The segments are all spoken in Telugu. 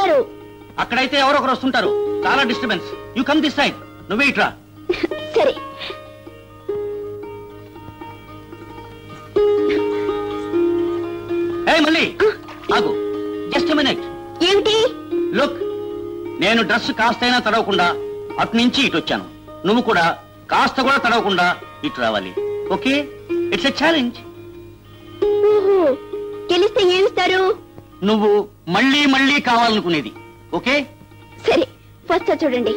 వస్తున్నారు. అక్కడైతే ఎవరొకరు వస్తుంటారు. చాలా disturbance. You come this side. నువ్వే ఇట్రా. సరే. ఏ మళ్ళీ ఆగు. Just a minute. ఏమిటి? లుక్, నేను డ్రెస్ కాస్తైనా తడవకుండా అటు నుంచి ఇటు వచ్చాను. నువ్వు కూడా కాస్త కూడా తడవకుండా ఇటు రావాలి. ఓకే? It's a challenge. గెలిస్తే ఏమిస్తారు? నువ్వు మళ్ళీ మళ్ళీ కావాలనుకునేది. ఓకే? సరే, ఫస్ట్ చూడండి.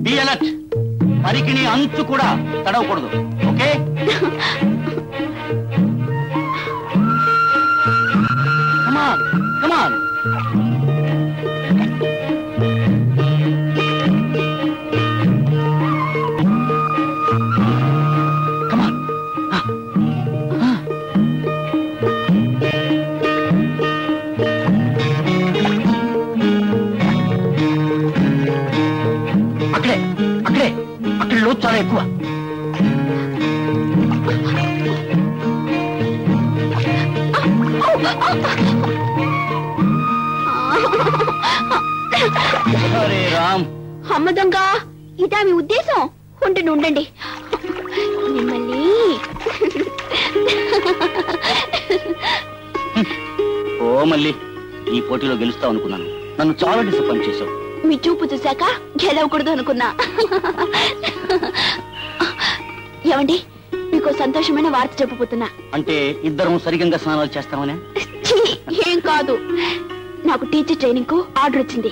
Be alert. పరికిని అంచు కూడా తడవకూడదు. ఓకే? కమాన్ కమాన్. చాలా ఎక్కువ. అరే రామ్. అమ్మ దొంగ, ఇదా మీ ఉద్దేశం? ఉండండి ఉండండి, మిమ్మల్ని. ఓ మళ్ళీ, ఈ పోటీలో గెలుస్తావు అనుకున్నాను. నన్ను చాలా డిసప్పాయింట్ చేశావు. మీ చూపు చూశాక గెలవకూడదు అనుకున్నా. ఏమండి, మీకు సంతోషమైన వార్త చెప్పబోతున్నా. అంటే ఇద్దరం సరిగ్గా స్నానాలు చేస్తామనే? ఏం కాదు, నాకు టీచర్ ట్రైనింగ్ కు ఆర్డర్ వచ్చింది.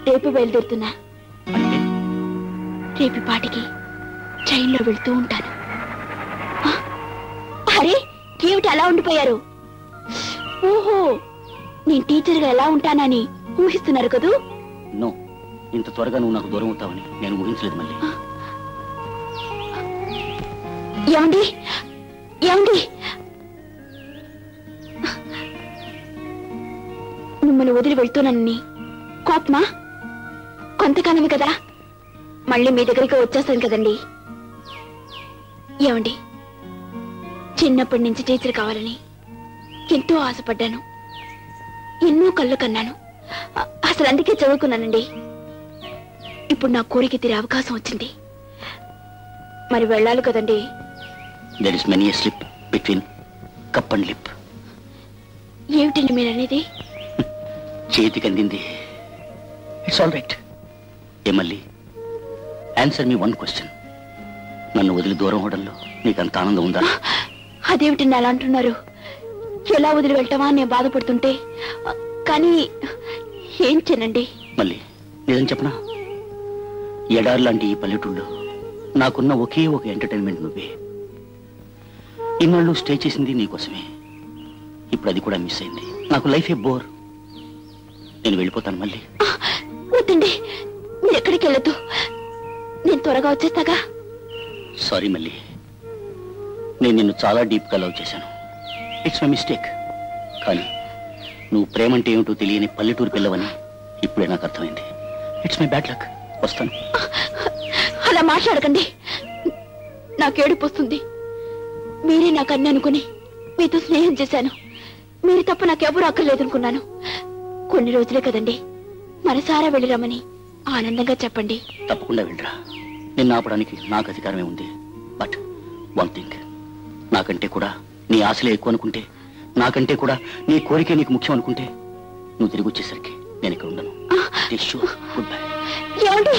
రేపు బయలుదేరుతున్నా. రేపు పాటికి ట్రైన్ లో వెళ్తూ ఉంటాను. అరే, ఏమిటి అలా ఉండిపోయారు? ఓహో, నేను టీచర్ గా ఎలా ఉంటానని ఊహిస్తున్నారు కదూ? నో, ఇంత త్వరగా నువ్వు నాకు దూరం అవుతావని నేను ఊహించలేదు మళ్ళీ. ఏమండి ఏమండి, మిమ్మల్ని వదిలి వెళ్తున్నానని కోపమా? కొంతకాలమే కదా, మళ్ళీ మీ దగ్గరికి వచ్చేస్తాను కదండి. ఏమండి, చిన్నప్పటి నుంచి టీచర్ కావాలని ఎంతో ఆశపడ్డాను. ఎన్నో కళ్ళు కన్నాను. అసలు అందుకే చదువుకున్నానండి. ఇప్పుడు నా కోరిక తీరే అవకాశం వచ్చింది. మరి వెళ్ళాలి కదండి. There is many a slip between cup and lip. ఏమిటండి మీరు అనేది? చేతికి అందింది. It's all right. ఏమల్లి, ఆన్సర్ మీ వన్ క్వశ్చన్. నన్ను వదిలి దూరం అవడంలో నీకు అంత ఆనందం ఉందా? అదేమిటండి అలా అంటున్నారు? ఎలా వదిలి వెళ్తామా నేను బాధపడుతుంటే. కానీ ఏం చేయనండి. మళ్ళీ నిజం చెప్పనా, ఎడారి లాంటి ఈ పల్లెటూళ్ళు నాకున్న ఒకే ఒక ఎంటర్టైన్మెంట్ నువ్వే. ఇన్నాళ్ళు స్టే చేసింది నీకోసమే. ఇప్పుడు అది కూడా మిస్ అయింది. నాకు లైఫ్ ఏ బోర్. నేను వెళ్ళిపోతాను మళ్ళీ. వద్దండి, మీరు ఎక్కడికి వెళ్ళొద్దు. నేను త్వరగా వచ్చేస్తాగా. సారీ మళ్ళీ, నేను నిన్ను చాలా డీప్ గా లవ్ చేశాను. It's my mistake. కానీ నువ్వు ప్రేమంటే ఏమిటో తెలియని పల్లెటూరు పిల్లవని ఇప్పుడే నాకు అర్థమైంది. It's my bad luck. వస్తాను. అలా మాట్లాడకండి, నాకు ఏడుపు వస్తుంది. మీరే నాకు అన్నీ అనుకుని మీతో స్నేహం చేశాను. మీరు తప్ప నాకెవరూ అక్కర్లేదనుకున్నాను. కొన్ని రోజులే కదండి, మనసారా వెళ్ళిరమ్మని ఆనందంగా చెప్పండి. తప్పకుండా వెళ్ళరా. నిన్ను ఆపడానికి నాకు అధికారమే ఉంది. బట్ వన్ థింగ్, నాకంటే కూడా నీ ఆశలే ఎక్కువ అనుకుంటే, నాకంటే కూడా నీ కోరికే నీకు ముఖ్యం అనుకుంటే, నువ్వు తిరిగి వచ్చేసరికి నేను ఇక్కడ ఉండను. Good bye. ఏమండి?